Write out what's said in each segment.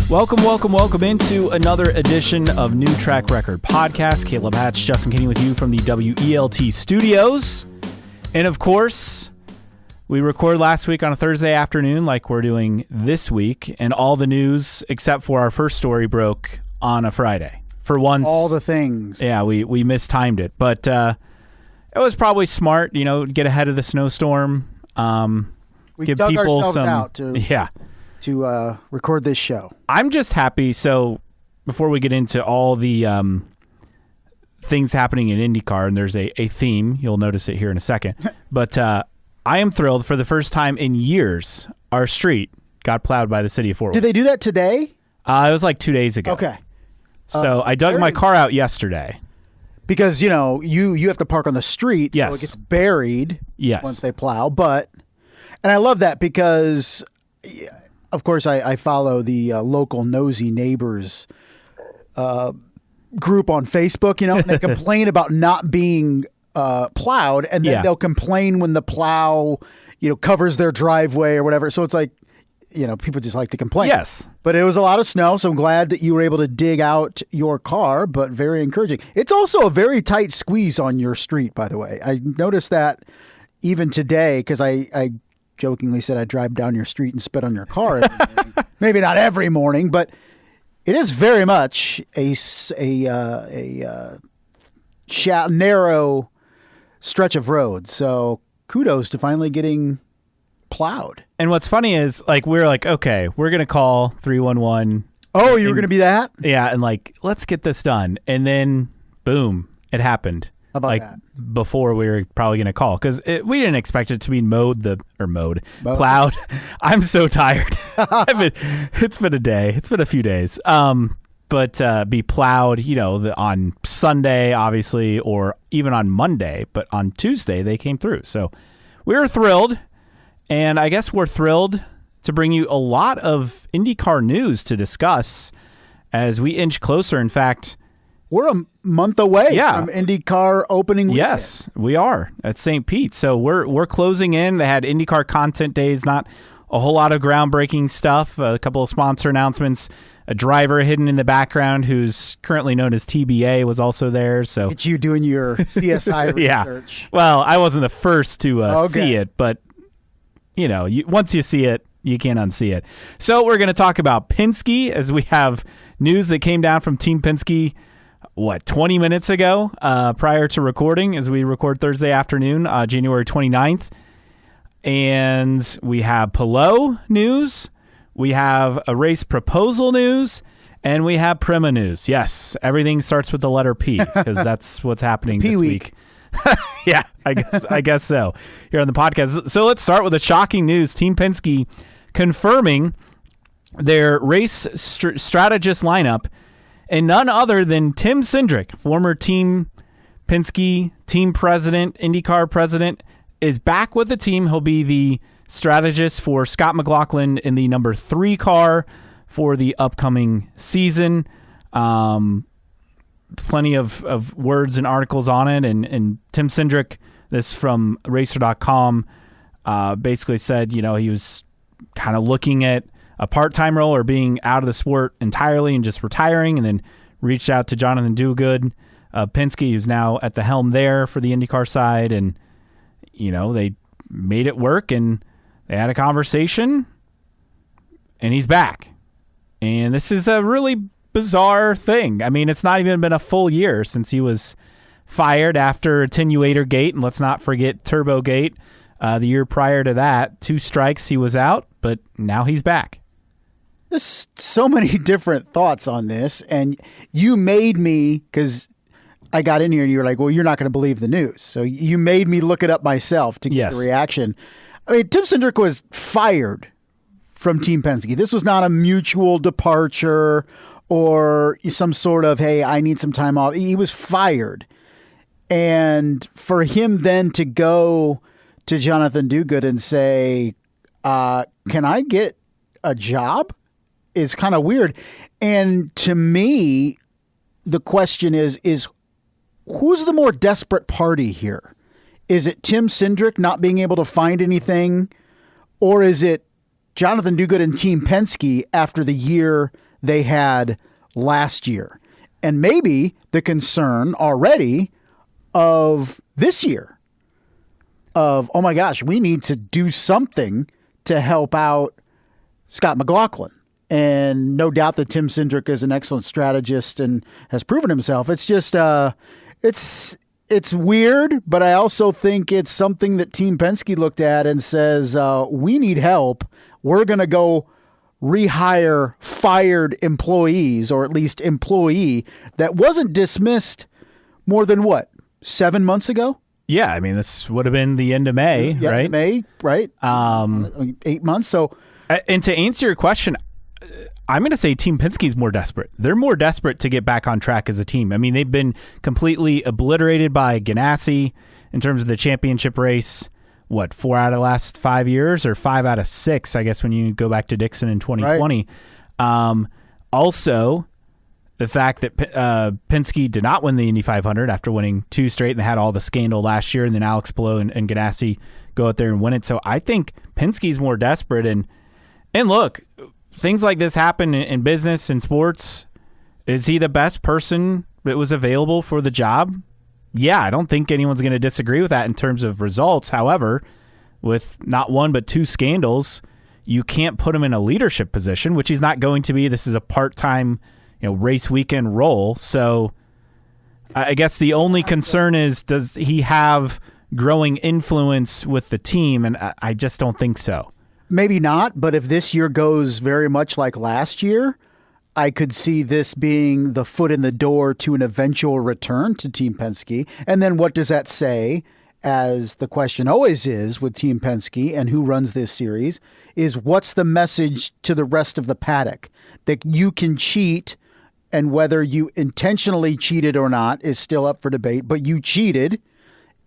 Welcome into another edition of New Track Record Podcast. Caleb Hatch, Justin Kinney with you from the WELT studios. And of course, we recorded last week on a Thursday afternoon like we're doing this week, and all the news except for our first story broke on a Friday. For once, all the things. Yeah, we mistimed it, but it was probably smart, get ahead of the snowstorm. We give dug people ourselves some out to record this show. I'm just happy. So before we get into all the things happening in IndyCar, and there's a theme, you'll notice it here in a second, but I am thrilled for the first time in years, our street got plowed by the city of Fort Worth. Did they do that today? It was like 2 days ago. Okay. So I dug my car out yesterday. Because, you have to park on the street, yes. So it gets buried yes. once they plow. And I love that because, of course, I follow the local nosy neighbors group on Facebook, and they complain about not being plowed, and then they'll complain when the plow, covers their driveway or whatever. So it's like, people just like to complain. Yes. But it was a lot of snow, so I'm glad that you were able to dig out your car, but very encouraging. It's also a very tight squeeze on your street, by the way. I noticed that even today, because I jokingly said I'd drive down your street and spit on your car every morning. Maybe not every morning, but it is very much a narrow stretch of road. So kudos to finally getting plowed. And what's funny is, we're like, okay, we're going to call 311. Oh, you were going to be that? Yeah, and let's get this done. And then, boom, it happened. How about that? Before we were probably going to call, because we didn't expect it to be plowed. I'm so tired. It's been a day. It's been a few days. But be plowed, on Sunday, obviously, or even on Monday. But on Tuesday, they came through. So we were thrilled. And I guess we're thrilled to bring you a lot of IndyCar news to discuss as we inch closer. In fact, we're a month away from IndyCar opening weekend. Yes, we are at St. Pete. So we're closing in. They had IndyCar content days, not a whole lot of groundbreaking stuff, a couple of sponsor announcements. A driver hidden in the background who's currently known as TBA was also there. So it's you doing your CSI research. Well, I wasn't the first to see it, but once you see it, you can't unsee it. So we're going to talk about Penske as we have news that came down from Team Penske, 20 minutes ago prior to recording, as we record Thursday afternoon, January 29th. And we have Palou news. We have a race proposal news. And we have Prema news. Yes, everything starts with the letter P because that's what's happening this week. Yeah, I guess so. Here on the podcast. So let's start with the shocking news. Team Penske confirming their race strategist lineup, and none other than Tim Cindric, former Team Penske team president, IndyCar president, is back with the team. He'll be the strategist for Scott McLaughlin in the number 3 car for the upcoming season. Plenty of words and articles on it. And Tim Cindric, this from Racer.com, basically said, he was kind of looking at a part-time role or being out of the sport entirely and just retiring, and then reached out to Jonathan Duguid of Penske, who's now at the helm there for the IndyCar side. And, they made it work, and they had a conversation, and he's back. And this is a really bizarre thing. I mean, it's not even been a full year since he was fired after Attenuator Gate, and let's not forget Turbo Gate. The year prior to that, 2 strikes, he was out, but now he's back. There's so many different thoughts on this, and you made me, because I got in here and you were like, well, you're not going to believe the news. So you made me look it up myself to get the reaction. I mean, Tim Cindric was fired from Team Penske. This was not a mutual departure or some sort of, hey, I need some time off. He was fired. And for him then to go to Jonathan Duguid and say, can I get a job? Is kind of weird. And to me, the question is who's the more desperate party here? Is it Tim Cindric not being able to find anything? Or is it Jonathan Duguid and Team Penske after the year they had last year. And maybe the concern already of this year of, oh my gosh, we need to do something to help out Scott McLaughlin. And no doubt that Tim Cindric is an excellent strategist and has proven himself. It's just, it's weird, but I also think it's something that Team Penske looked at and says, we need help. We're going to go rehire fired employees, or at least employee that wasn't dismissed more than 7 months ago? Yeah, I mean, this would have been the end of May, right? May, right? 8 months. So, and to answer your question, I'm going to say Team Penske is more desperate. They're more desperate to get back on track as a team. I mean, they've been completely obliterated by Ganassi in terms of the championship race. 4 out of the last 5 years, or 5 out of 6, I guess, when you go back to Dixon in 2020. Right. Also, the fact that Penske did not win the Indy 500 after winning 2 straight, and they had all the scandal last year, and then Alex Palou and Ganassi go out there and win it. So I think Penske's more desperate. And look, things like this happen in business and sports. Is he the best person that was available for the job? Yeah, I don't think anyone's going to disagree with that in terms of results. However, with not 1 but 2 scandals, you can't put him in a leadership position, which he's not going to be. This is a part-time, race weekend role. So I guess the only concern is, does he have growing influence with the team? And I just don't think so. Maybe not, but if this year goes very much like last year, I could see this being the foot in the door to an eventual return to Team Penske. And then what does that say, as the question always is with Team Penske and who runs this series, is what's the message to the rest of the paddock? That you can cheat, and whether you intentionally cheated or not is still up for debate, but you cheated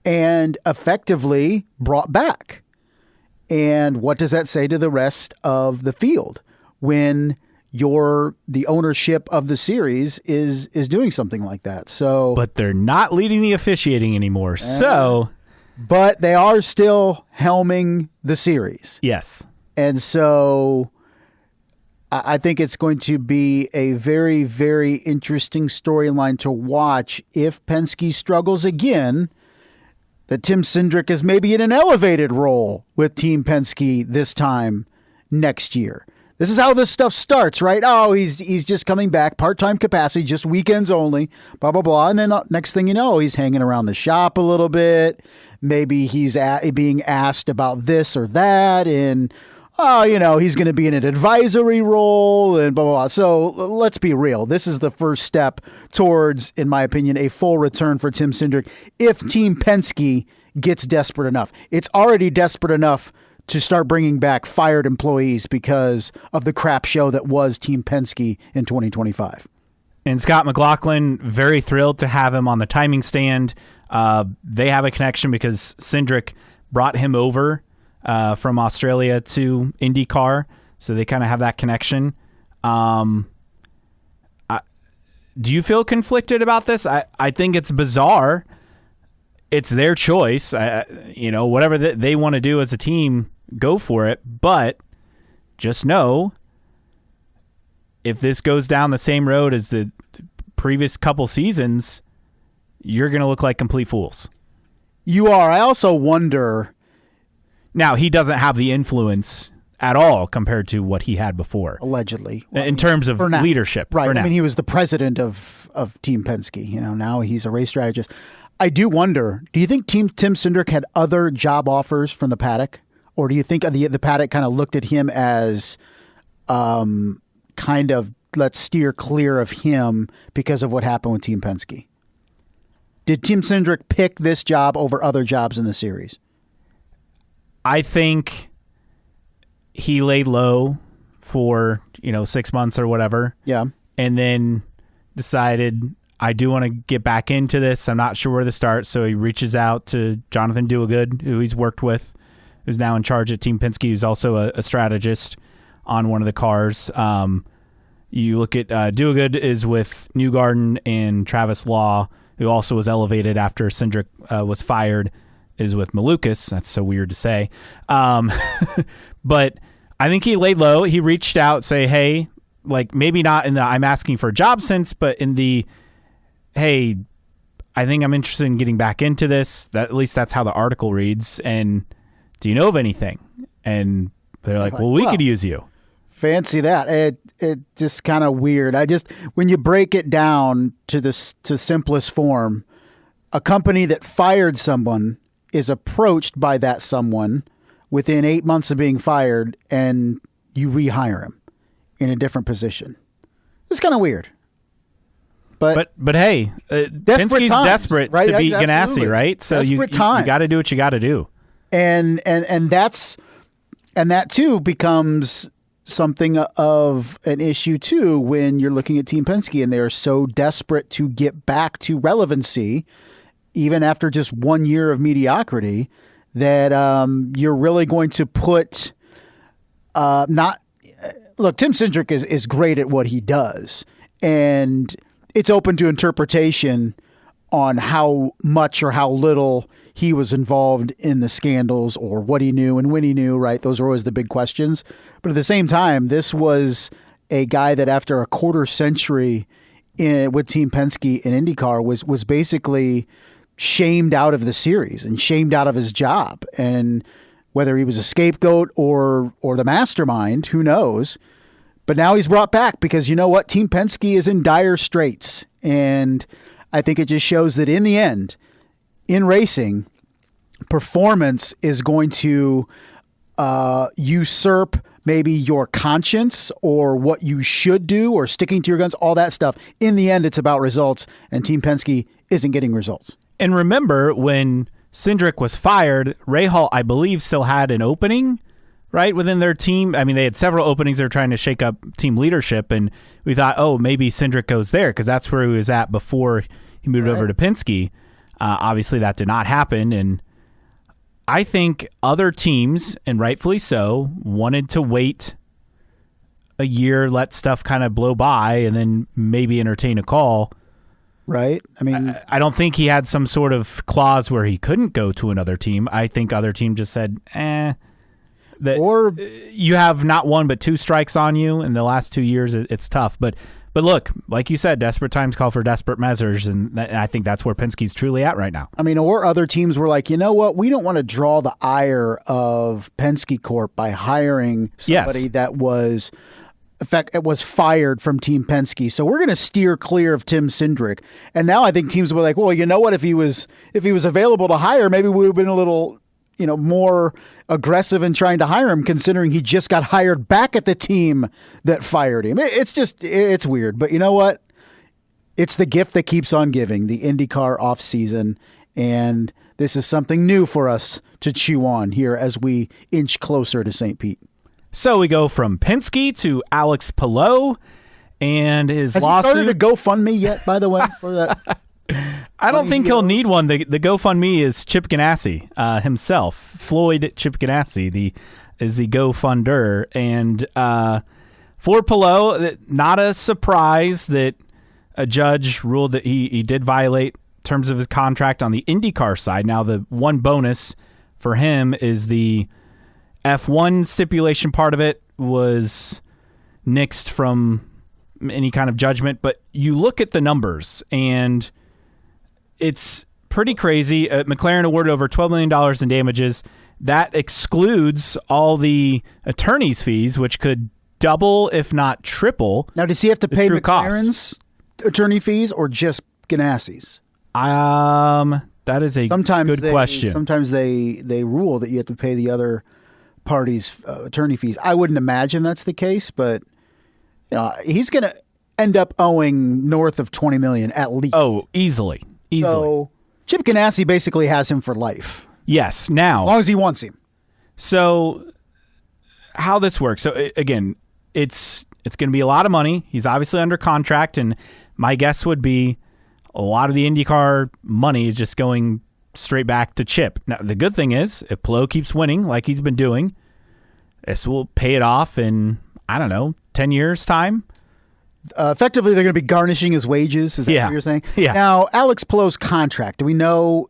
and effectively brought back. And what does that say to the rest of the field when the ownership of the series is doing something like that? So, but they're not leading the officiating anymore. But they are still helming the series. Yes. And so I think it's going to be a very, very interesting storyline to watch if Penske struggles again, that Tim Cindric is maybe in an elevated role with Team Penske this time next year. This is how this stuff starts, right? Oh, he's just coming back, part-time capacity, just weekends only, blah, blah, blah. And then next thing you know, he's hanging around the shop a little bit. Maybe he's being asked about this or that. And, he's going to be in an advisory role and blah, blah, blah. So let's be real. This is the first step towards, in my opinion, a full return for Tim Cindric if Team Penske gets desperate enough. It's already desperate enough to start bringing back fired employees because of the crap show that was Team Penske in 2025. And Scott McLaughlin, very thrilled to have him on the timing stand. They have a connection because Cindric brought him over from Australia to IndyCar, so they kind of have that connection. Do you feel conflicted about this? I think it's bizarre. It's their choice. Whatever they want to do as a team, go for it. But just know, if this goes down the same road as the previous couple seasons, you're going to look like complete fools. You are. I also wonder. Now, he doesn't have the influence at all compared to what he had before. Allegedly. In terms of leadership. Right. I mean, he was the president of Team Penske. Now he's a race strategist. I do wonder, do you think Tim Cindric had other job offers from the paddock? Or do you think the paddock kind of looked at him as kind of, let's steer clear of him because of what happened with Team Penske? Did Tim Cindric pick this job over other jobs in the series? I think he laid low for, 6 months or whatever. Yeah. And then decided, I do want to get back into this. I'm not sure where to start. So he reaches out to Jonathan Doegood, who he's worked with, who's now in charge at Team Penske, who's also a strategist on one of the cars. You look at Doegood is with Newgarden, and Travis Law, who also was elevated after Cindric was fired, is with Malukas. That's so weird to say. But I think he laid low. He reached out, say, hey, like maybe not in the I'm asking for a job sense, but in the, hey, I think I'm interested in getting back into this. That, at least that's how the article reads. And do you know of anything? And they're like, well, we could use you. Fancy that. It just kind of weird. When you break it down to simplest form, a company that fired someone is approached by that someone within 8 months of being fired, and you rehire him in a different position. It's kind of weird. But hey, Penske's desperate right? to beat Ganassi, right? So you got to do what you got to do. And that too becomes something of an issue too when you're looking at Team Penske and they are so desperate to get back to relevancy, even after just 1 year of mediocrity, that you're really going to put Tim Cindric is great at what he does, and it's open to interpretation on how much or how little he was involved in the scandals or what he knew and when he knew, right? Those are always the big questions. But at the same time, this was a guy that after a quarter century with Team Penske in IndyCar was basically shamed out of the series and shamed out of his job. And whether he was a scapegoat or the mastermind, who knows? But now he's brought back because you know what? Team Penske is in dire straits. And I think it just shows that in the end, in racing, performance is going to usurp maybe your conscience or what you should do or sticking to your guns, all that stuff. In the end, it's about results, and Team Penske isn't getting results. And remember, when Cindric was fired, Rahal, I believe, still had an opening, right, within their team. I mean, they had several openings. They were trying to shake up team leadership, and we thought, oh, maybe Cindric goes there because that's where he was at before he moved over to Penske. Obviously, that did not happen, and I think other teams, and rightfully so, wanted to wait a year, let stuff kind of blow by, and then maybe entertain a call. Right. I mean, I don't think he had some sort of clause where he couldn't go to another team. I think other team just said, or you have not one but two strikes on you in the last 2 years. It's tough. But look, like you said, desperate times call for desperate measures, and I think that's where Penske's truly at right now. I mean, or other teams were like, you know what? We don't want to draw the ire of Penske Corp by hiring somebody that was... In fact, it was fired from Team Penske, so we're going to steer clear of Tim Cindric. And now I think teams were like, well, you know what? If he was available to hire, maybe we would have been a little, more aggressive in trying to hire him, considering he just got hired back at the team that fired him. It's weird, but you know what? It's the gift that keeps on giving, the IndyCar off season, and this is something new for us to chew on here as we inch closer to St. Pete. So we go from Penske to Alex Palou and his lawsuit. Has he started a GoFundMe yet, by the way, for that? I don't think he'll need one. The GoFundMe is Chip Ganassi himself. Floyd Chip Ganassi is the GoFunder. And for Palou, not a surprise that a judge ruled that he did violate terms of his contract on the IndyCar side. Now, the one bonus for him is the F1 stipulation part of it was nixed from any kind of judgment, but you look at the numbers and it's pretty crazy. McLaren awarded over $12 million in damages. That excludes all the attorney's fees, which could double, if not triple. Now, does he have to pay McLaren's attorney fees or just Ganassi's? That is a good question. Sometimes they rule that you have to pay the other parties' attorney fees. I wouldn't imagine that's the case, but he's going to end up owing north of $20 million at least. Oh, easily. So Chip Ganassi basically has him for life. Yes. Now, as long as he wants him. So how this works? So again, it's going to be a lot of money. He's obviously under contract, and my guess would be a lot of the IndyCar money is just going straight back to Chip. Now, the good thing is, if Palou keeps winning like he's been doing, this will pay it off in, 10 years' time. Effectively, they're going to be garnishing his wages. Is that what you're saying? Yeah. Now, Alex Palou's contract, do we know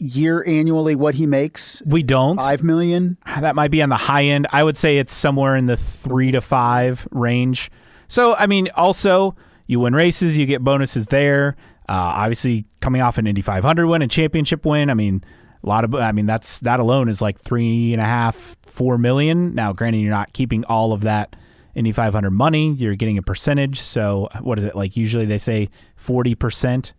annually what he makes? We don't. $5 million? That might be on the high end. I would say it's somewhere in the 3 to 5 range. So, I mean, also, you win races, you get bonuses there. Obviously, coming off an Indy 500 win, a championship win, I mean, that alone is like $3.5-4 million. Now, granted, you're not keeping all of that Indy 500 money. You're getting a percentage. So, what is it? Like, usually they say 40%.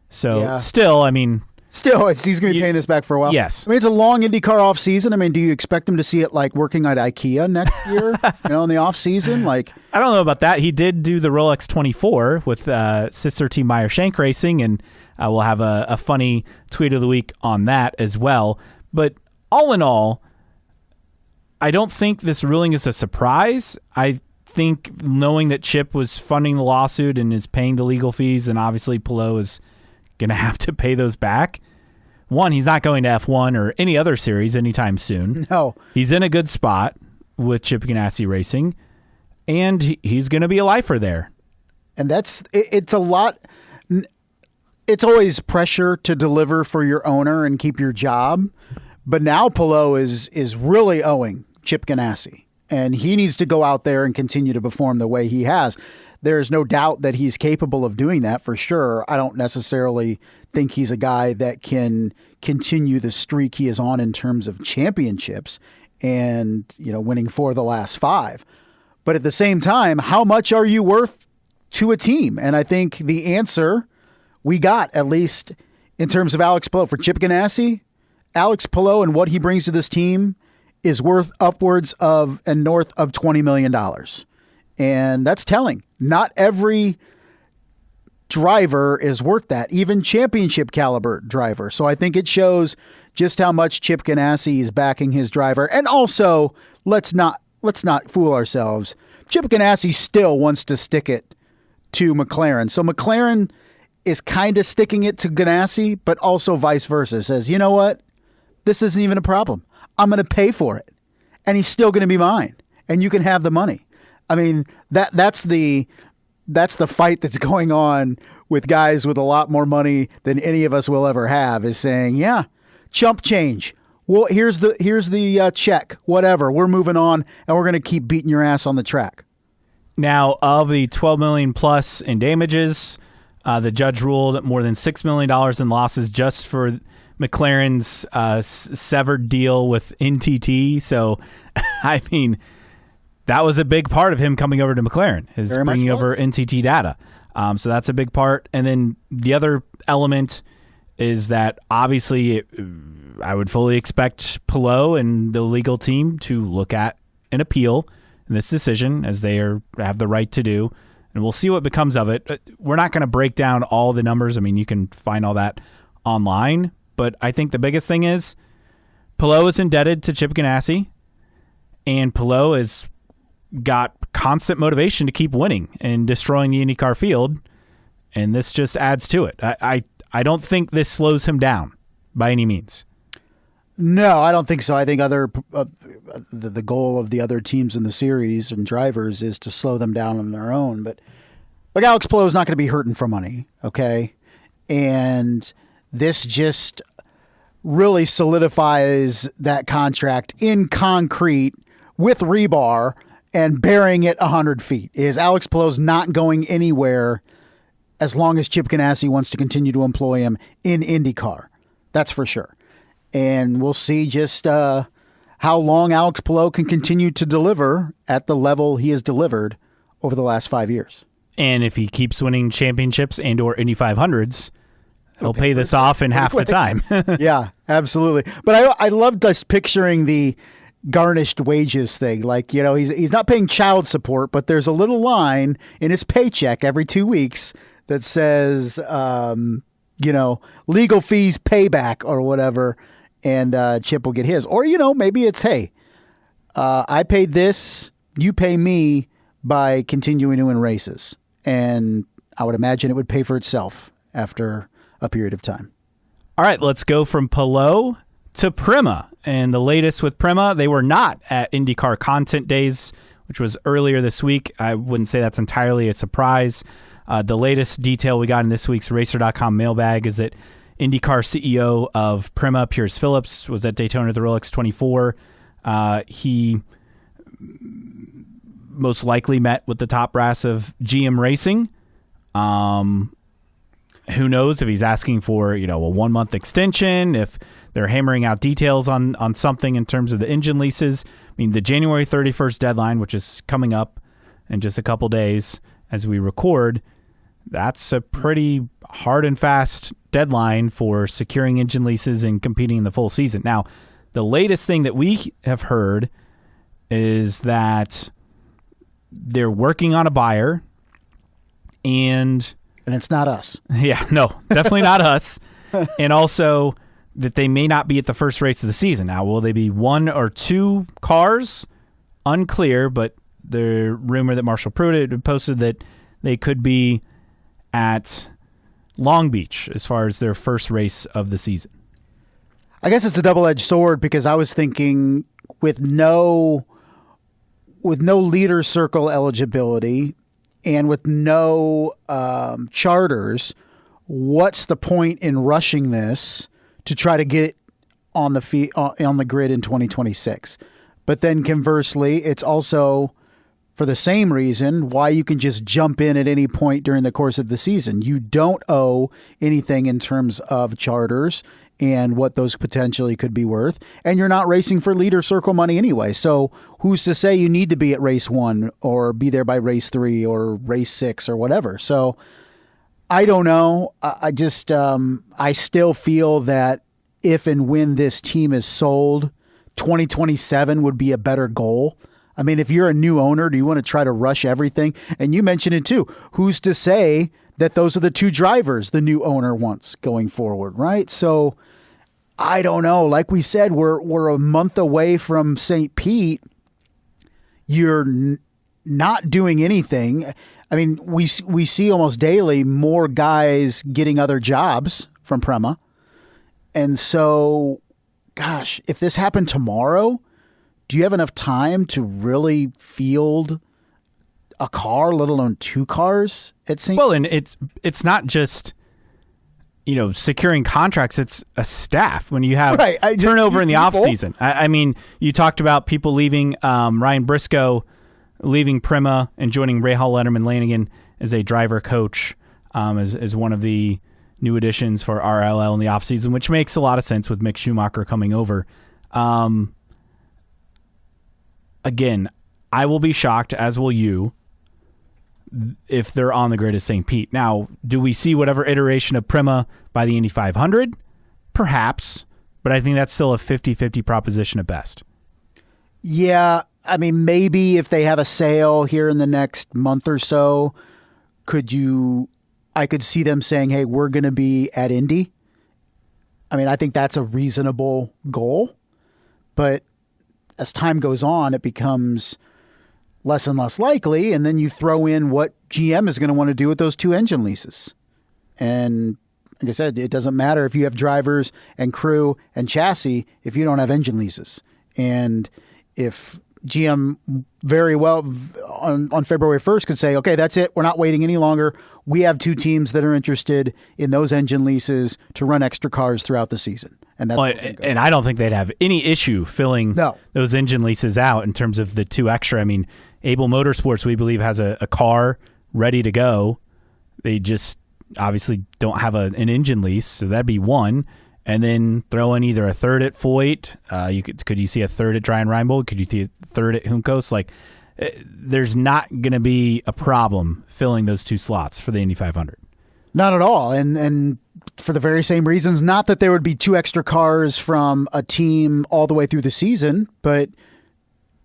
So, still, I mean... Still, he's going to be paying this back for a while. Yes. I mean, it's a long IndyCar off season. I mean, do you expect him to see it like working at IKEA next year? In the off season? Like, I don't know about that. He did do the Rolex 24 with sister team Meyer Shank Racing, and we'll have a funny tweet of the week on that as well. But all in all, I don't think this ruling is a surprise. I think knowing that Chip was funding the lawsuit and is paying the legal fees, and obviously Palou is going to have to pay those back. One, he's not going to F1 or any other series anytime soon. No. He's in a good spot with Chip Ganassi Racing, and he's going to be a lifer there. And it's a lot. It's always pressure to deliver for your owner and keep your job. But now Palou is really owing Chip Ganassi, and he needs to go out there and continue to perform the way he has. There's no doubt that he's capable of doing that for sure. I don't necessarily think he's a guy that can continue the streak he is on in terms of championships and, winning 4 of the last 5. But at the same time, how much are you worth to a team? And I think the answer we got, at least in terms of Alex Palou, for Chip Ganassi, Alex Palou and what he brings to this team is worth upwards of and north of $20 million. And that's telling. Not every driver is worth that, even championship caliber driver. So I think it shows just how much Chip Ganassi is backing his driver. And also, let's not fool ourselves. Chip Ganassi still wants to stick it to McLaren. So McLaren is kind of sticking it to Ganassi, but also vice versa. Says, you know what? This isn't even a problem. I'm going to pay for it. And he's still going to be mine. And you can have the money. I mean, that's the fight that's going on with guys with a lot more money than any of us will ever have, is saying, yeah, chump change. Well, here's the check, whatever. We're moving on, and we're going to keep beating your ass on the track. Now, of the $12 million plus in damages, the judge ruled more than $6 million in losses just for McLaren's severed deal with NTT. So, I mean, that was a big part of him coming over to McLaren, is bringing over NTT data. So that's a big part. And then the other element is that obviously I would fully expect Palou and the legal team to look at an appeal in this decision, as they have the right to do. And we'll see what becomes of it. We're not going to break down all the numbers. I mean, you can find all that online. But I think the biggest thing is Palou is indebted to Chip Ganassi, and Palou is got constant motivation to keep winning and destroying the IndyCar field, and this just adds to it. I don't think this slows him down by any means. No, I don't think so. I think the goal of the other teams in the series and drivers is to slow them down on their own. But Alex Palou is not going to be hurting for money, okay? And this just really solidifies that contract in concrete with rebar and burying it 100 feet. Is Alex Palou's not going anywhere as long as Chip Ganassi wants to continue to employ him in IndyCar. That's for sure. And we'll see just how long Alex Palou can continue to deliver at the level he has delivered over the last 5 years. And if he keeps winning championships and or Indy 500s, he'll pay this off in half the time. Yeah, absolutely. But I love just picturing the garnished wages thing. Like, he's not paying child support, but there's a little line in his paycheck every 2 weeks that says, legal fees payback or whatever, and Chip will get his. Or, maybe it's, hey, I paid this, you pay me by continuing to win races. And I would imagine it would pay for itself after a period of time. All right, let's go from Palou to Prema. And the latest with Prema, they were not at IndyCar Content Days, which was earlier this week. I wouldn't say that's entirely a surprise. The latest detail we got in this week's Racer.com mailbag is that IndyCar CEO of Prema, Piers Phillips, was at Daytona at the Rolex 24. He most likely met with the top brass of GM Racing. Who knows if he's asking for, a 1-month extension, if they're hammering out details on something in terms of the engine leases. I mean, the January 31st deadline, which is coming up in just a couple days as we record, that's a pretty hard and fast deadline for securing engine leases and competing in the full season. Now, the latest thing that we have heard is that they're working on a buyer, and it's not us. Yeah, no, definitely not us. And also that they may not be at the first race of the season. Now, will they be 1 or 2 cars? Unclear, but the rumor that Marshall Pruitt had posted that they could be at Long Beach as far as their first race of the season. I guess it's a double-edged sword, because I was thinking with no leader circle eligibility and with no charters, what's the point in rushing this to try to get on the grid in 2026? But then conversely, it's also for the same reason why you can just jump in at any point during the course of the season. You don't owe anything in terms of charters and what those potentially could be worth, and you're not racing for leader circle money anyway. So who's to say you need to be at race 1 or be there by race 3 or race 6 or whatever? So I don't know. I just I still feel that if and when this team is sold, 2027 would be a better goal. I mean, if you're a new owner, do you want to try to rush everything? And you mentioned it too. Who's to say that those are the 2 drivers the new owner wants going forward, right? So I don't know. Like we said, we're a month away from St. Pete. You're not doing anything. I mean, we see almost daily more guys getting other jobs from Prema. And so, gosh, if this happened tomorrow, do you have enough time to really field a car, let alone 2 cars at St. Well, and it's not just, securing contracts. It's a staff when you have turnover in the offseason. I mean, you talked about people leaving, Ryan Briscoe leaving Prema and joining Rahal Letterman-Lanigan as a driver coach, as one of the new additions for RLL in the offseason, which makes a lot of sense with Mick Schumacher coming over. Again, I will be shocked, as will you, if they're on the grid at St. Pete. Now, do we see whatever iteration of Prema by the Indy 500? Perhaps, but I think that's still a 50-50 proposition at best. Yeah, I mean, maybe if they have a sale here in the next month or so, I could see them saying, hey, we're going to be at Indy. I mean, I think that's a reasonable goal, but as time goes on, it becomes less and less likely, and then you throw in what GM is going to want to do with those 2 engine leases. And like I said, it doesn't matter if you have drivers and crew and chassis if you don't have engine leases. And if GM very well on February 1st could say, okay, that's it, we're not waiting any longer. We have 2 teams that are interested in those engine leases to run extra cars throughout the season. And I don't think they'd have any issue filling those engine leases out in terms of the 2 extra. I mean, Able Motorsports, we believe, has a car ready to go. They just obviously don't have an engine lease, so that'd be 1. And then throw in either a 3rd at Foyt. Could you see a 3rd at Brian Reinbold? Could you see a 3rd at Juncos? Like, there's not going to be a problem filling those 2 slots for the Indy 500. Not at all. And for the very same reasons, not that there would be 2 extra cars from a team all the way through the season, but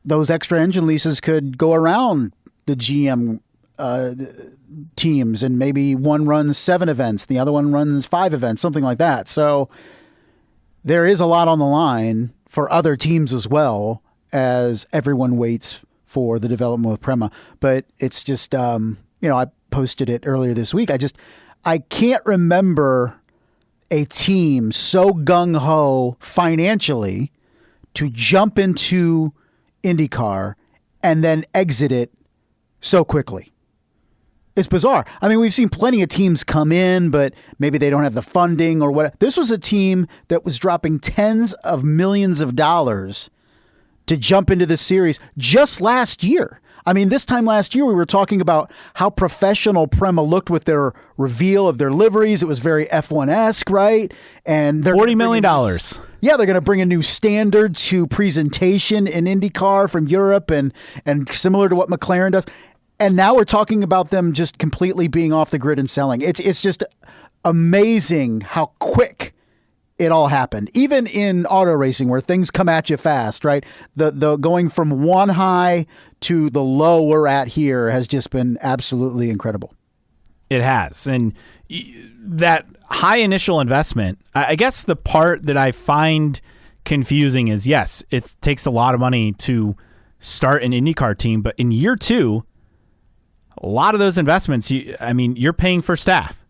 those extra engine leases could go around the GM teams, and maybe one runs 7 events, the other one runs 5 events, something like that. So there is a lot on the line for other teams as well, as everyone waits for the development with Prema. But it's just, I posted it earlier this week. I can't remember a team so gung-ho financially to jump into IndyCar and then exit it so quickly. It's bizarre. I mean, we've seen plenty of teams come in, but maybe they don't have the funding or what. This was a team that was dropping tens of millions of dollars to jump into the series just last year. I mean, this time last year, we were talking about how professional Prema looked with their reveal of their liveries. It was very F1-esque, right? And they're $40 million. Yeah, they're going to bring a new standard to presentation in IndyCar from Europe and similar to what McLaren does. And now we're talking about them just completely being off the grid and selling. It's just amazing how quick it all happened. Even in auto racing where things come at you fast, right? The going from one high to the low we're at here has just been absolutely incredible. It has. And that high initial investment, I guess the part that I find confusing is, yes, it takes a lot of money to start an IndyCar team, but in year 2, a lot of those investments, you're paying for staff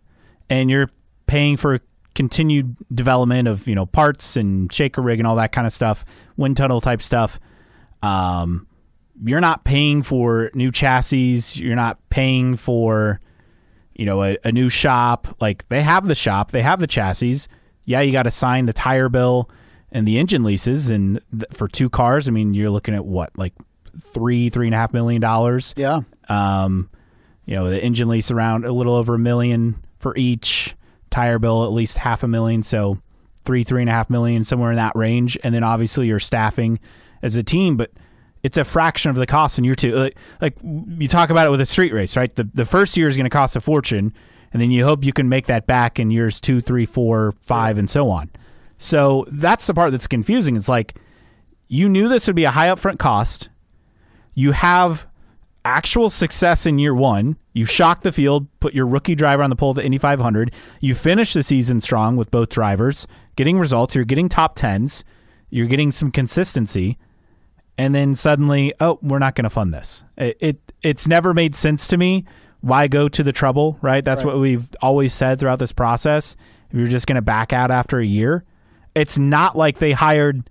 and you're paying for continued development of, parts and shaker rig and all that kind of stuff, wind tunnel type stuff. You're not paying for new chassis. You're not paying for, a new shop. Like, they have the shop, they have the chassis. Yeah, you got to sign the tire bill and the engine leases. And for 2 cars, you're looking at what, like $3.5 million. Yeah. The engine lease around a little over $1 million for each. Tire bill at least $500,000, so $3.5 million, somewhere in that range. And then obviously you're staffing as a team, but it's a fraction of the cost in year 2. Like you talk about it with a street race, right? The first year is going to cost a fortune, and then you hope you can make that back in years 2, 3, 4, 5, and so on. So that's the part that's confusing. It's like you knew this would be a high upfront cost. You have actual success in year 1. You shock the field, put your rookie driver on the pole at the Indy 500. You finish the season strong with both drivers, getting results. You're getting top 10s. You're getting some consistency. And then suddenly, we're not going to fund this. It's never made sense to me. Why go to the trouble, right? That's what we've always said throughout this process. If you're just going to back out after a year. It's not like they hired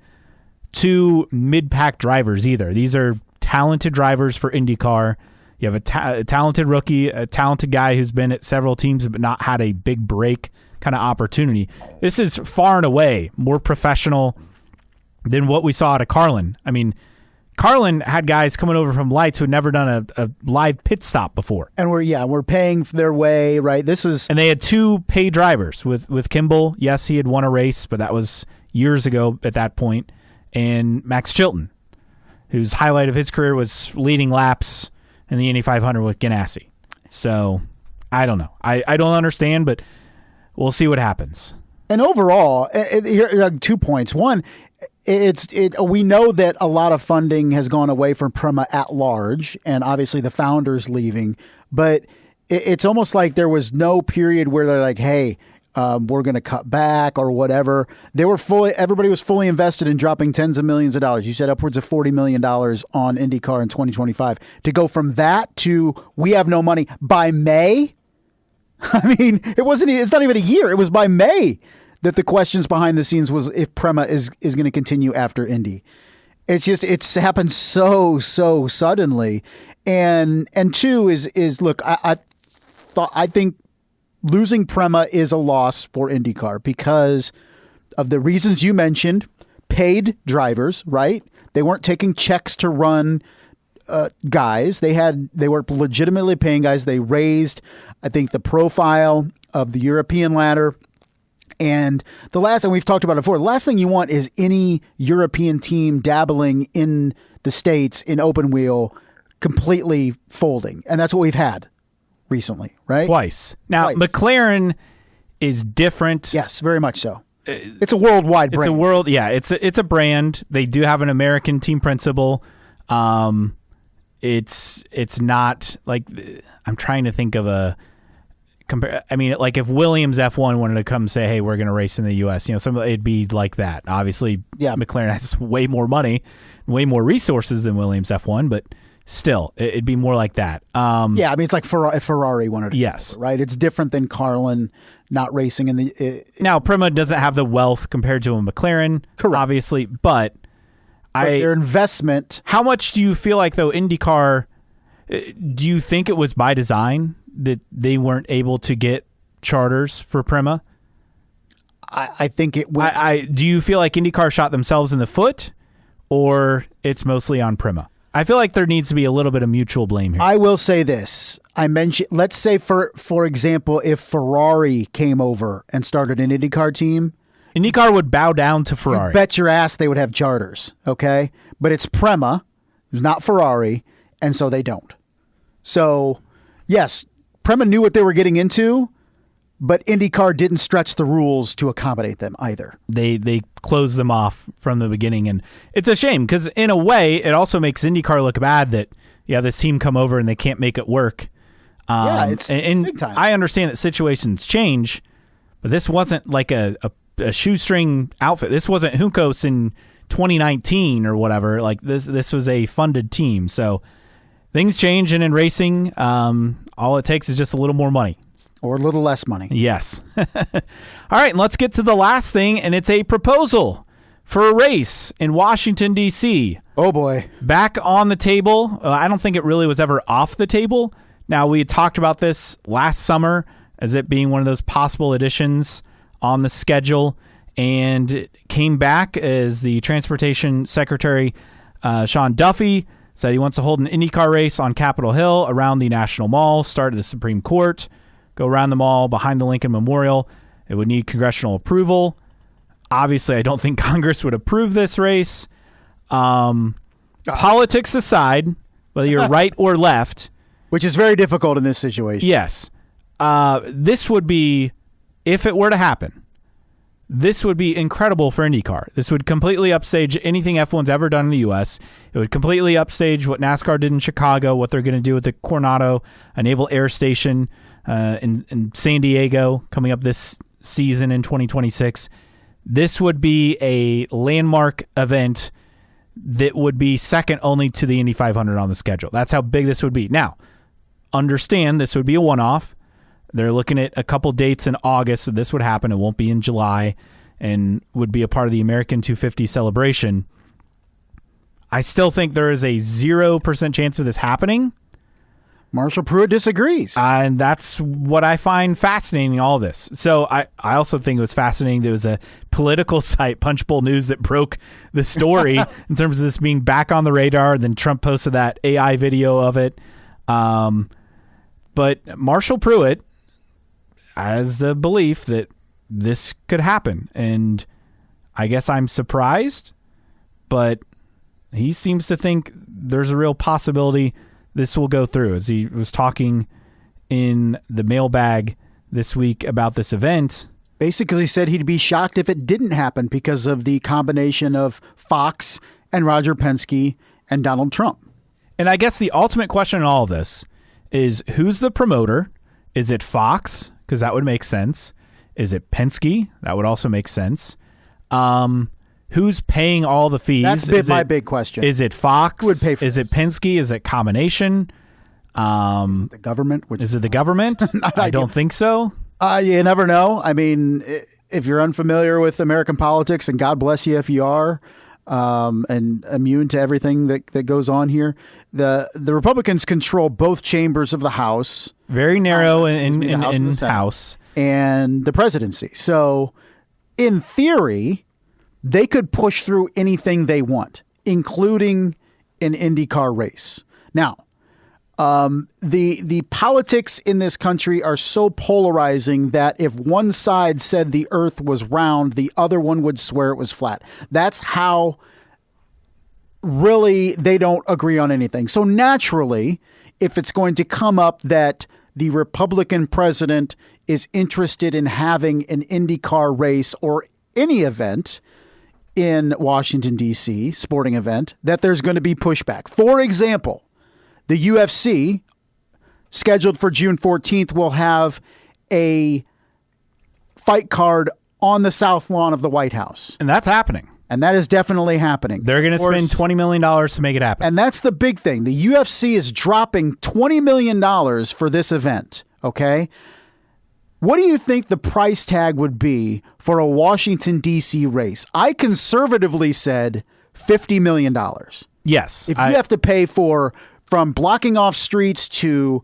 2 mid-pack drivers either. These are talented drivers for IndyCar. You have a talented rookie, a talented guy who's been at several teams but not had a big break kind of opportunity. This is far and away more professional than what we saw out of Carlin. Carlin had guys coming over from lights who had never done a live pit stop before. And we're paying their way, right? And they had 2 paid drivers with Kimball. Yes, he had won a race, but that was years ago at that point. And Max Chilton, whose highlight of his career was leading laps in the Indy 500 with Ganassi. So, I don't know. I don't understand, but we'll see what happens. And overall, here are 2 points. One, we know that a lot of funding has gone away from Prema at large, and obviously the founder's leaving, but it's almost like there was no period where they're like, hey, we're going to cut back or whatever. Everybody was fully invested in dropping tens of millions of dollars. You said upwards of $40 million on IndyCar in 2025. To go from that to we have no money by May. It's not even a year. It was by May that the questions behind the scenes was if Prema is going to continue after Indy. It's happened so suddenly. And 2 is look, I think losing Prema is a loss for IndyCar because of the reasons you mentioned. Paid drivers, right? They weren't taking checks to run guys. They were legitimately paying guys. They raised, I think, the profile of the European ladder. And the last thing we've talked about it before, the last thing you want is any European team dabbling in the States in open wheel completely folding. And that's what we've had recently, right? Twice. Now, McLaren is different. Yes, very much so. It's a worldwide brand. It's a brand. They do have an American team principal. It's not like, I'm trying to think of a compare. Like if Williams F1 wanted to come say, hey, we're going to race in the US, it'd be like that. Obviously, McLaren has way more money, way more resources than Williams F1, but still, it'd be more like that. It's like if Ferrari wanted to. Yes. Right? It's different than Carlin not racing in the... Now, Prema doesn't have the wealth compared to a McLaren, correct, obviously, but their investment... How much do you feel like, though, IndyCar... Do you think it was by design that they weren't able to get charters for Prema? I think it would... Do you feel like IndyCar shot themselves in the foot, or it's mostly on Prema? I feel like there needs to be a little bit of mutual blame here. I will say this. I mentioned, let's say for example, if Ferrari came over and started an IndyCar team, IndyCar would bow down to Ferrari. You bet your ass they would have charters, okay? But it's Prema, who's not Ferrari, and so they don't. So, yes, Prema knew what they were getting into, but IndyCar didn't stretch the rules to accommodate them either. They closed them off from the beginning, and it's a shame because in a way, it also makes IndyCar look bad that this team come over and they can't make it work. It's big time. I understand that situations change, but this wasn't like a shoestring outfit. This wasn't Juncos in 2019 or whatever. Like this was a funded team. So things change, and in racing, all it takes is just a little more money. Or a little less money. Yes. All right, and let's get to the last thing, and it's a proposal for a race in Washington, D.C. Oh, boy. Back on the table. I don't think it really was ever off the table. Now, we had talked about this last summer as it being one of those possible additions on the schedule, and it came back as the Transportation Secretary, Sean Duffy, said he wants to hold an IndyCar race on Capitol Hill around the National Mall, start at the Supreme Court, go around the mall behind the Lincoln Memorial. It would need congressional approval. Obviously, I don't think Congress would approve this race. Politics aside, whether you're right or left. Which is very difficult in this situation. Yes. This would be, if it were to happen, this would be incredible for IndyCar. This would completely upstage anything F1's ever done in the U.S. It would completely upstage what NASCAR did in Chicago, what they're going to do with the Coronado, a naval air station in San Diego coming up this season in 2026. This would be a landmark event that would be second only to the Indy 500 on the schedule. That's how big this would be. Now, understand this would be a one-off. They're looking at a couple dates in August, so this would happen. It won't be in July and would be a part of the American 250 celebration. I still think there is a 0% chance of this happening. Marshall Pruitt disagrees. And that's what I find fascinating in all this. So I also think it was fascinating. There was a political site, Punchbowl News, that broke the story in terms of this being back on the radar. Then Trump posted that AI video of it. But Marshall Pruitt has the belief that this could happen. And I guess I'm surprised, but he seems to think there's a real possibility this will go through. As he was talking in the mailbag this week about this event. Basically said he'd be shocked if it didn't happen because of the combination of Fox and Roger Penske and Donald Trump. And I guess the ultimate question in all of this is, who's the promoter? Is it Fox? Because that would make sense. Is it Penske? That would also make sense. Who's paying all the fees? That's my big question. Is it Fox? Who would pay for Is it Penske? Is it combination? Is it the government? Is it the government? I don't think so. You never know. I mean, if you're unfamiliar with American politics, and God bless you if you are, and immune to everything that goes on here, the Republicans control both chambers of the House. Very narrow in House. And the presidency. So, in theory, they could push through anything they want, including an IndyCar race. Now, the politics in this country are so polarizing that if one side said the earth was round, the other one would swear it was flat. That's how really they don't agree on anything. So naturally, if it's going to come up that the Republican president is interested in having an IndyCar race or any event in Washington, D.C., sporting event, that there's going to be pushback. For example, the UFC, scheduled for June 14th, will have a fight card on the South Lawn of the White House. And that's happening. And that is definitely happening. They're going to spend $20 million to make it happen. And that's the big thing. The UFC is dropping $20 million for this event, okay? What do you think the price tag would be for a Washington, D.C. race? I conservatively said $50 million. Yes. If you have to pay for, from blocking off streets to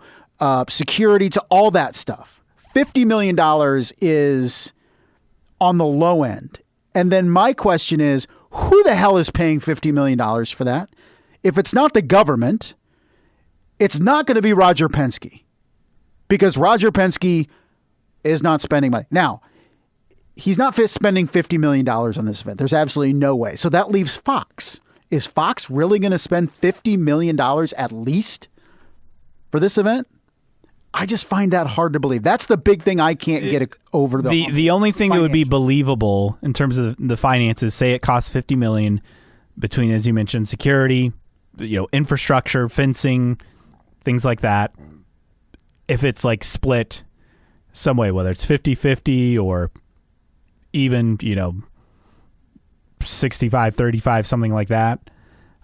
security to all that stuff, $50 million is on the low end. And then my question is, who the hell is paying $50 million for that? if it's not the government, it's not going to be Roger Penske, because Roger Penske is not spending money. Now, he's not spending $50 million on this event. There's absolutely no way. So that leaves Fox. Is Fox really going to spend $50 million at least for this event? I just find that hard to believe. That's the big thing I can't get over the only thing that would be believable in terms of the finances, say it costs $50 million between, as you mentioned, security, infrastructure, fencing, things like that. If it's like split some way, whether it's 50-50 or even, 65-35, something like that.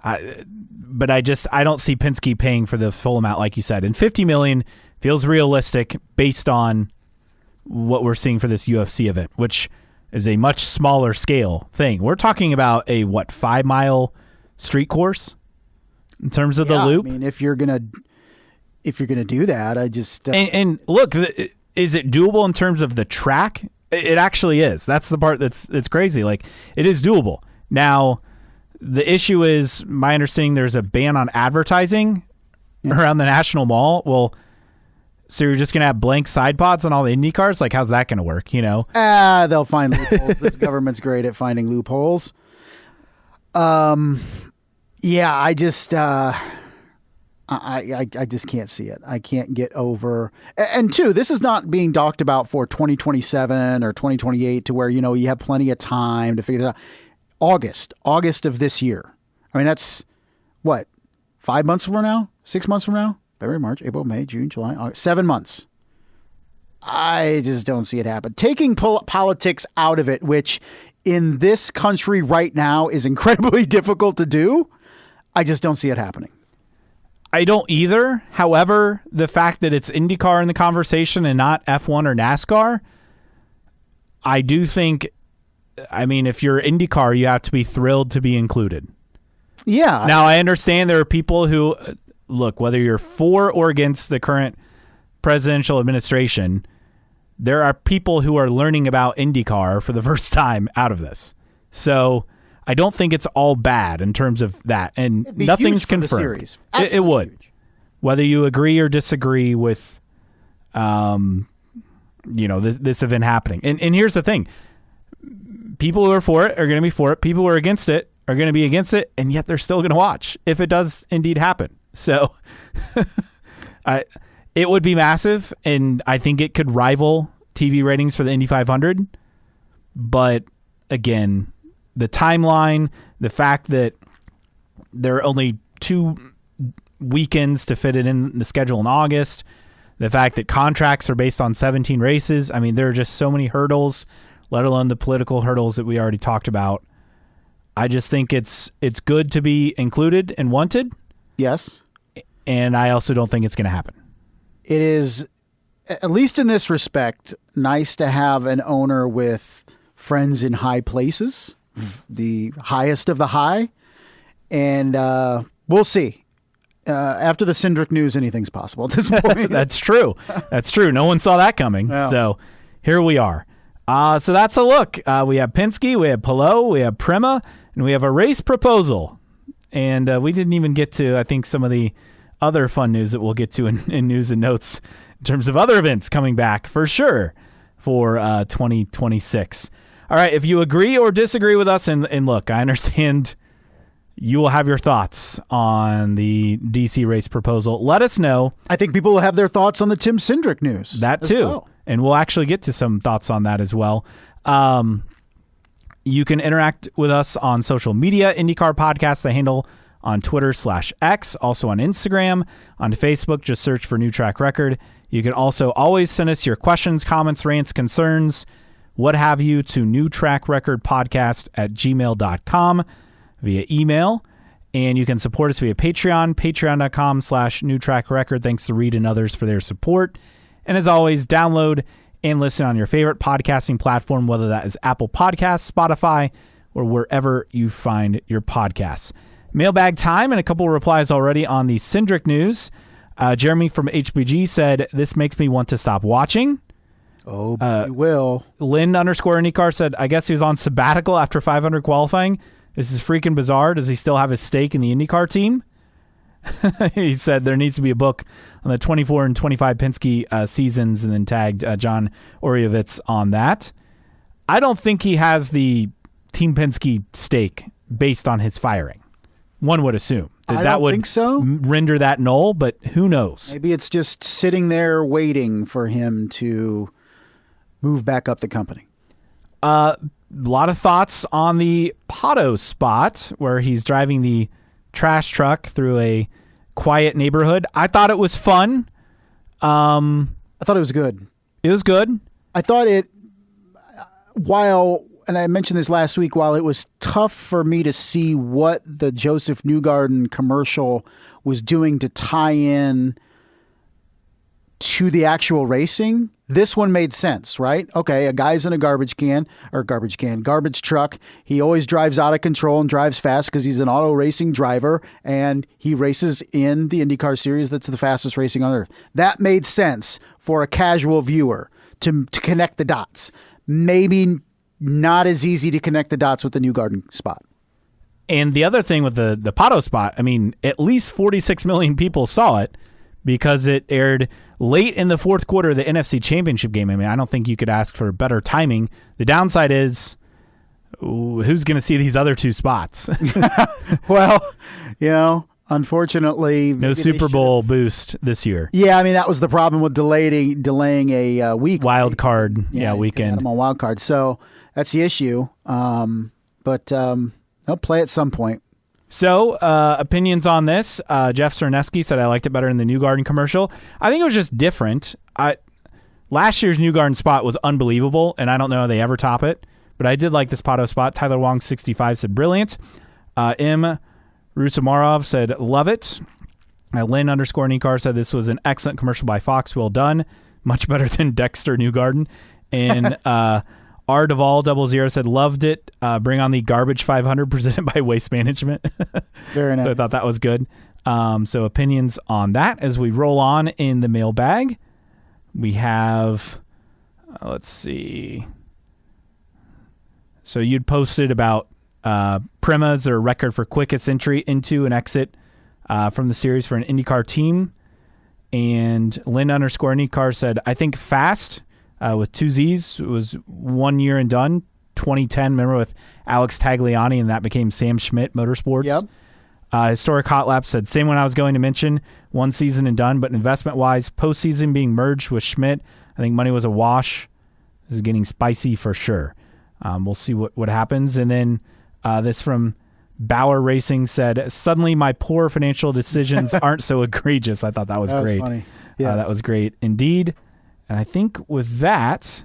But I don't see Penske paying for the full amount, like you said. And $50 million feels realistic based on what we're seeing for this UFC event, which is a much smaller scale thing. We're talking about a 5-mile street course in terms of the loop. I mean, if you're gonna do that, I just and look, is it doable in terms of the track? It actually is. That's the part that's crazy. Like, it is doable. Now, the issue is, my understanding, there's a ban on advertising around the National Mall. Well, so you're just going to have blank side pods on all the Indy cars? Like, how's that going to work, They'll find loopholes. This government's great at finding loopholes. Yeah, I just... I just can't see it. I can't get over. And two, this is not being talked about for 2027 or 2028 to where, you have plenty of time to figure this out. August of this year. I mean, that's what, 5 months from now? 6 months from now? February, March, April, May, June, July, August, 7 months. I just don't see it happen. Taking politics out of it, which in this country right now is incredibly difficult to do, I just don't see it happening. I don't either. However, the fact that it's IndyCar in the conversation and not F1 or NASCAR, I do think, if you're IndyCar, you have to be thrilled to be included. Yeah. Now, I understand there are people who, look, whether you're for or against the current presidential administration, there are people who are learning about IndyCar for the first time out of this. So I don't think it's all bad in terms of that, and nothing's confirmed. It would, huge. Whether you agree or disagree with, this event happening. And here's the thing: people who are for it are going to be for it. People who are against it are going to be against it, and yet they're still going to watch if it does indeed happen. So, it would be massive, and I think it could rival TV ratings for the Indy 500. But again, the timeline, the fact that there are only 2 weekends to fit it in the schedule in August, the fact that contracts are based on 17 races. I mean, there are just so many hurdles, let alone the political hurdles that we already talked about. I just think it's good to be included and wanted. Yes. And I also don't think it's going to happen. It is, at least in this respect, nice to have an owner with friends in high places. The highest of the high, and we'll see. After the Cindric news, anything's possible at this point. That's true. No one saw that coming. No. So here we are. So that's a look. We have Penske, we have Palou, we have Prema, and we have a race proposal. And we didn't even get to, I think, some of the other fun news that we'll get to in news and notes in terms of other events coming back for sure for 2026. All right, if you agree or disagree with us, and look, I understand you will have your thoughts on the DC race proposal. Let us know. I think people will have their thoughts on the Tim Cindric news. That too. Well. And we'll actually get to some thoughts on that as well. You can interact with us on social media, IndyCar Podcast, the handle on Twitter/X, also on Instagram, on Facebook, just search for New Track Record. You can also always send us your questions, comments, rants, concerns, what have you, to newtrackrecordpodcast@gmail.com via email. And you can support us via Patreon, patreon.com/newtrackrecord. Thanks to Reed and others for their support. And as always, download and listen on your favorite podcasting platform, whether that is Apple Podcasts, Spotify, or wherever you find your podcasts. Mailbag time, and a couple of replies already on the Cindric news. Jeremy from HBG said, "This makes me want to stop watching." Oh, you will. Lynn_IndyCar said, "I guess he was on sabbatical after 500 qualifying. This is freaking bizarre. Does he still have his stake in the IndyCar team?" He said there needs to be a book on the 24 and 25 Penske seasons, and then tagged John Oriovitz on that. I don't think he has the Team Penske stake based on his firing. One would assume that would think so. Render that null, but who knows? Maybe it's just sitting there waiting for him to move back up the company. A lot of thoughts on the Pato spot where he's driving the trash truck through a quiet neighborhood. I thought it was fun. I thought it was good. It was good. I thought it, and I mentioned this last week, while it was tough for me to see what the Joseph Newgarden commercial was doing to tie in to the actual racing, this one made sense, right? Okay, a guy's in a garbage truck. He always drives out of control and drives fast because he's an auto racing driver, and he races in the IndyCar series that's the fastest racing on earth. That made sense for a casual viewer to connect the dots. Maybe not as easy to connect the dots with the Newgarden spot. And the other thing with the Pato spot, I mean, at least 46 million people saw it because it aired late in the fourth quarter of the NFC Championship game. I mean, I don't think you could ask for better timing. The downside is, who's going to see these other two spots? Well, unfortunately, no Super Bowl boost this year. Yeah, I mean, that was the problem with delaying a week. Wild card, weekend. I'm on wild card. So that's the issue. But they'll play at some point. So, opinions on this. Jeff Cerneski said, I liked it better in the Newgarden commercial. I think it was just different. Last year's Newgarden spot was unbelievable, and I don't know how they ever top it, but I did like this Pato spot. Tyler Wong, 65, said, brilliant. M. Rusamarov said, love it. Lynn _Nikar said, this was an excellent commercial by Fox. Well done. Much better than Dexter Newgarden. And R. Duvall 00 said, loved it. Bring on the Garbage 500 presented by Waste Management. Very nice. So I thought that was good. So opinions on that as we roll on in the mailbag. We have, let's see. So you'd posted about Prema's or record for quickest entry into and exit from the series for an IndyCar team. And Lynn _Nikar said, I think fast. With two Z's. It was 1 year and done. 2010, remember, with Alex Tagliani, and that became Sam Schmidt Motorsports. Yep. Historic Hot Lap said, same one I was going to mention, 1 season and done, but investment-wise, postseason being merged with Schmidt, I think money was a wash. This is getting spicy for sure. We'll see what happens. And then this from Bauer Racing said, suddenly my poor financial decisions aren't so egregious. I thought that was great. That was funny. Yes. That was great indeed. And I think with that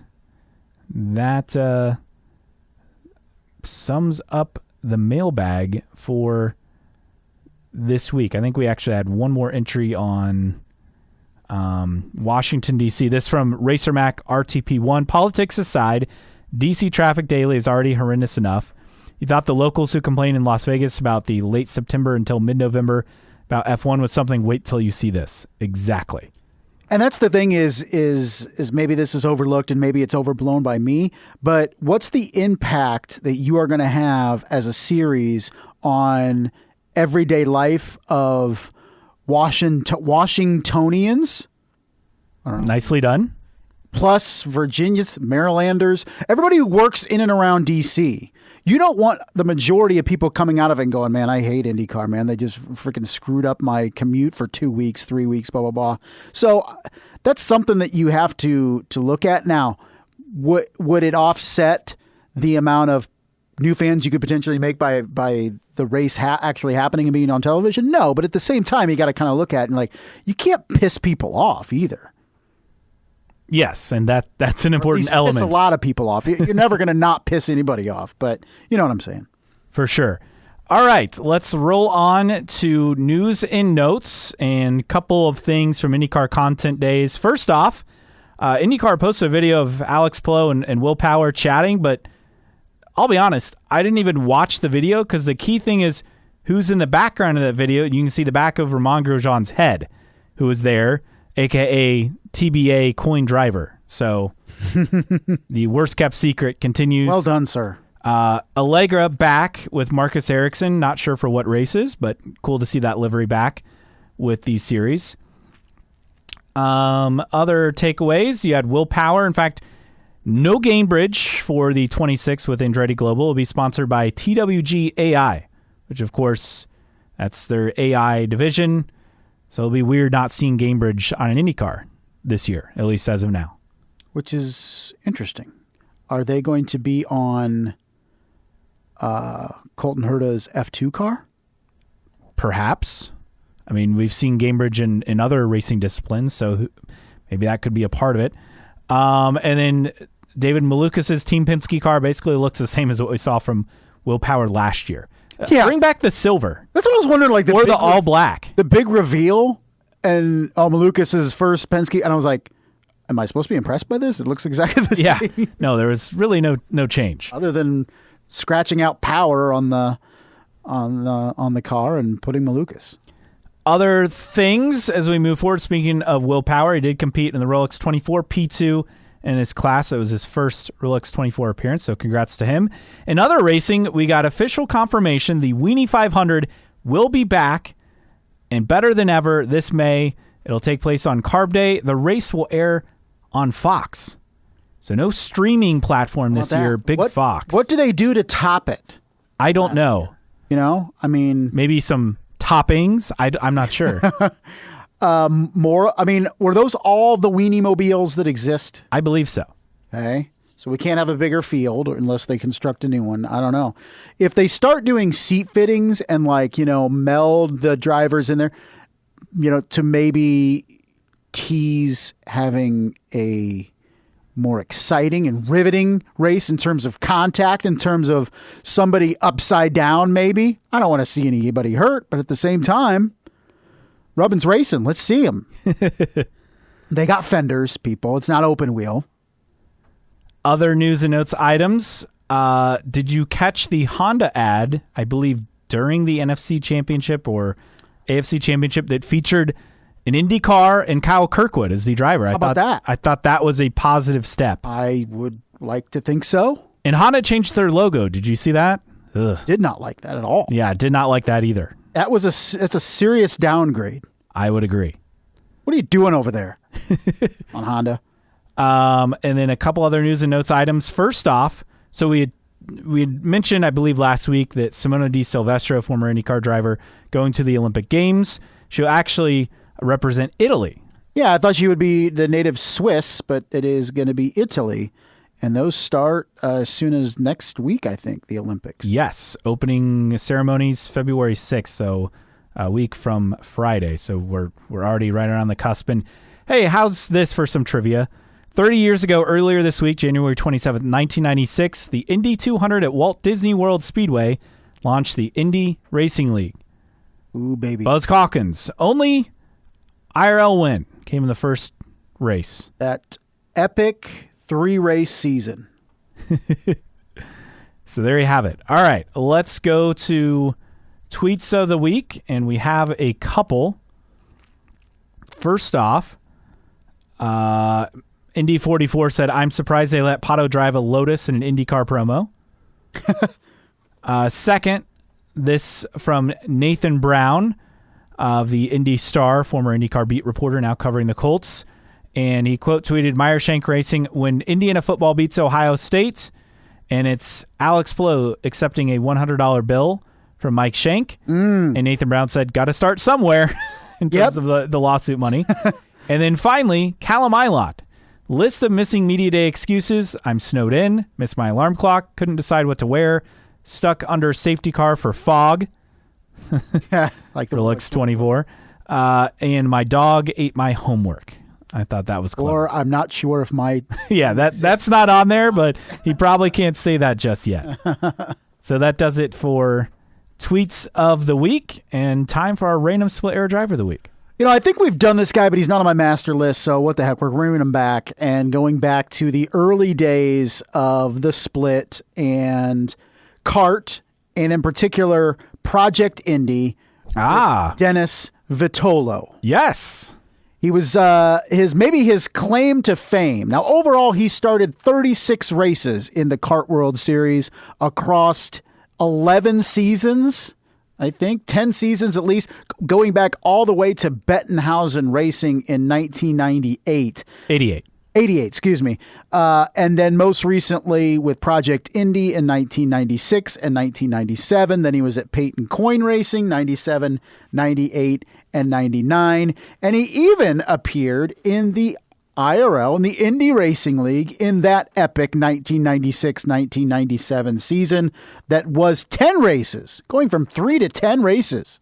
sums up the mailbag for this week. I think we actually had one more entry on Washington, D.C. This from RacerMac RTP1. Politics aside, D.C. traffic daily is already horrendous enough. You thought the locals who complained in Las Vegas about the late September until mid-November about F1 was something, wait till you see this. Exactly. And that's the thing is maybe this is overlooked and maybe it's overblown by me, but what's the impact that you are going to have as a series on everyday life of Washingtonians? Nicely done. Plus Virginians, Marylanders, everybody who works in and around D.C. You don't want the majority of people coming out of it and going, man, I hate IndyCar, man. They just freaking screwed up my commute for 2 weeks, 3 weeks, blah, blah, blah. So that's something that you have to look at. Now, would it offset the amount of new fans you could potentially make by the race actually happening and being on television? No, but at the same time, you got to kind of look at it and you can't piss people off either. Yes, and that's an important element. Piss a lot of people off. You're never going to not piss anybody off, but you know what I'm saying. For sure. All right, let's roll on to news and notes and a couple of things from IndyCar Content Days. First off, IndyCar posted a video of Alex Palou and Will Power chatting, but I'll be honest, I didn't even watch the video because the key thing is who's in the background of that video. You can see the back of Romain Grosjean's head, who was there, a.k.a. TBA coin driver. So the worst kept secret continues. Well done, sir. Allegra back with Marcus Ericsson. Not sure for what races, but cool to see that livery back. with these series. Other takeaways, you had Will Power. In fact, no Gainbridge for the 26th with Andretti Global. It will be sponsored by TWG AI, which, of course, that's their AI division. So it'll be weird not seeing Gainbridge on an IndyCar this year, at least as of now. Which is interesting. Are they going to be on Colton Herta's F2 car? Perhaps. I mean, we've seen Gainbridge in other racing disciplines, so maybe that could be a part of it. And then David Malukas' Team Penske car basically looks the same as what we saw from Will Power last year. Bring back the silver. That's what I was wondering. Like the all black. The big reveal and Malukas' first Penske, and I was like, am I supposed to be impressed by this? It looks exactly the same. Yeah. No, there was really no change. Other than scratching out power on the car and putting Malukas. Other things as we move forward, speaking of Will Power, he did compete in the Rolex 24 P2 in his class. It was his first Rolex 24 appearance, so congrats to him. In other racing, we got official confirmation the Weenie 500 will be back and better than ever this May. It'll take place on Carb Day. The race will air on Fox. So no streaming platform this year, Fox. What do they do to top it? I don't know. You know, I mean... Maybe some toppings. I'm not sure. More. I mean, were those all the Weenie mobiles that exist? I believe so. Okay. So we can't have a bigger field unless they construct a new one. I don't know. If they start doing seat fittings and meld the drivers in there, to maybe tease having a more exciting and riveting race in terms of contact, in terms of somebody upside down, maybe. I don't want to see anybody hurt, but at the same time, Rubbin's racing. Let's see them. They got fenders, people. It's not open wheel. Other news and notes items. Did you catch the Honda ad, I believe, during the NFC Championship or AFC Championship that featured an IndyCar and Kyle Kirkwood as the driver? How about that? I thought that was a positive step. I would like to think so. And Honda changed their logo. Did you see that? Ugh. Did not like that at all. Yeah, did not like that either. It's a serious downgrade. I would agree. What are you doing over there on Honda? And then a couple other news and notes items. First off, so we had mentioned, I believe last week, that Simona Di Silvestro, former IndyCar driver, going to the Olympic Games. She'll actually represent Italy. Yeah, I thought she would be the native Swiss, but it is going to be Italy. And those start as soon as next week, I think, the Olympics. Yes, opening ceremonies February 6th, so a week from Friday. So we're already right around the cusp. And hey, how's this for some trivia? 30 years ago, earlier this week, January 27th, 1996, the Indy 200 at Walt Disney World Speedway launched the Indy Racing League. Ooh, baby. Buzz Calkins, only IRL win came in the first race. That epic 3-race season. So there you have it. All right, let's go to tweets of the week, and we have a couple. First off, Indy 44 said, I'm surprised they let Pato drive a Lotus in an IndyCar promo. Second, this from Nathan Brown of the Indy Star, former IndyCar beat reporter, now covering the Colts. And he quote tweeted Meyershank Racing, when Indiana football beats Ohio State, and it's Alex Palou accepting a $100 bill from Mike Shank. And Nathan Brown said, got to start somewhere in terms of the lawsuit money. And then finally, Callum Ilott. List of missing media day excuses. I'm snowed in, missed my alarm clock, couldn't decide what to wear, stuck under safety car for fog. Like the Rolex 24. And my dog ate my homework. I thought that was clever. Or I'm not sure if my... Yeah, that's not on there, but he probably can't say that just yet. So that does it for tweets of the week, and time for our random split era driver of the week. I think we've done this guy, but he's not on my master list, so what the heck, we're bringing him back and going back to the early days of the split and kart, and in particular, Project Indy. Dennis Vitolo. Yes. He was his claim to fame. Now, overall, he started 36 races in the Kart World Series across 11 seasons. I think, 10 seasons at least, going back all the way to Bettenhausen Racing in 1998. 88, excuse me. And then most recently with Project Indy in 1996 and 1997. Then he was at Peyton Coyne Racing, 97, 98, and 99. And he even appeared in the IRL, in the Indy Racing League, in that epic 1996-1997 season that was 10 races, going from 3 to 10 races.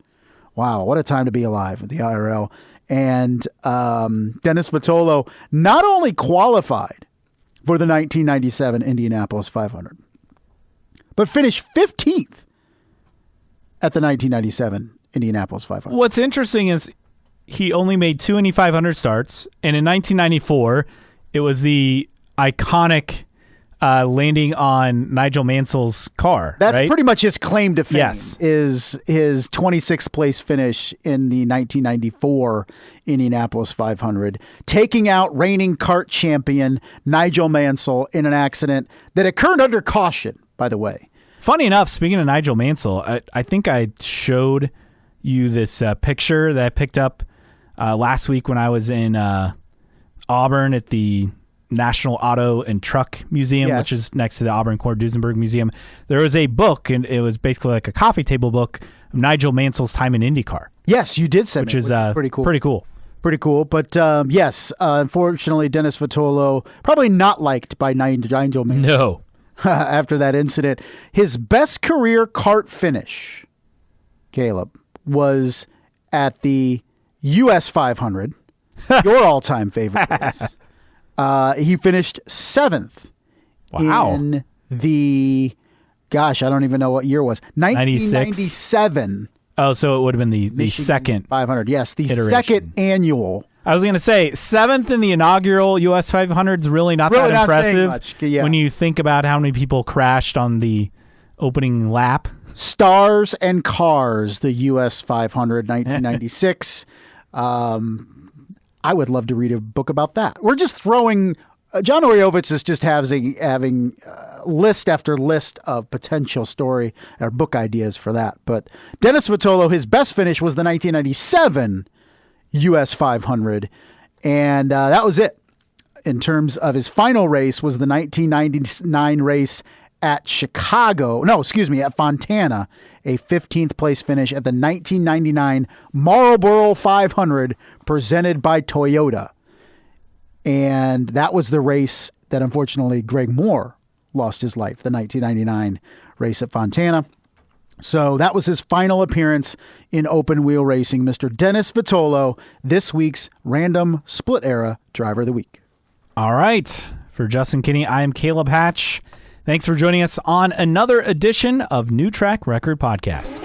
Wow, what a time to be alive at the IRL. And Dennis Vitolo not only qualified for the 1997 Indianapolis 500, but finished 15th at the 1997 Indianapolis 500. What's interesting is he only made 2 Indy 500 starts, and in 1994, it was the iconic landing on Nigel Mansell's car. That's right? pretty much his claim to fame. Yes. Is his 26th place finish in the 1994 Indianapolis 500, taking out reigning kart champion Nigel Mansell in an accident that occurred under caution, by the way. Funny enough, speaking of Nigel Mansell, I think I showed you this picture that I picked up last week when I was in Auburn at the National Auto and Truck Museum, yes, which is next to the Auburn Cord-Duesenberg Museum. There was a book, and it was basically like a coffee table book of Nigel Mansell's time in IndyCar. Yes, you did send which me, is pretty cool. Pretty cool. But yes, unfortunately, Dennis Vitolo, probably not liked by Nigel Mansell. No. After that incident. His best career kart finish, Caleb, was at the US 500, your all-time favorite race. He finished 7th in the, gosh, I don't even know what year it was. 1997. Oh, so it would have been the second 500. Yes, the iteration. Second annual. I was going to say 7th in the inaugural US 500 is really not that impressive much. Yeah. when you think about how many people crashed on the opening lap. Stars and Cars, the US 500, 1996. I would love to read a book about that. We're just throwing... John Oriovitz is just having list after list of potential story or book ideas for that. But Dennis Vitolo, his best finish was the 1997 US 500. And that was it. In terms of his final race was the 1999 race at at Fontana, a 15th place finish at the 1999 Marlboro 500 presented by Toyota. And that was the race that unfortunately Greg Moore lost his life, the 1999 race at Fontana. So that was his final appearance in open wheel racing. Mr. Dennis Vitolo, this week's Random Split Era Driver of the Week. All right. For Justin Kinney, I am Caleb Hatch. Thanks for joining us on another edition of New Track Record Podcast.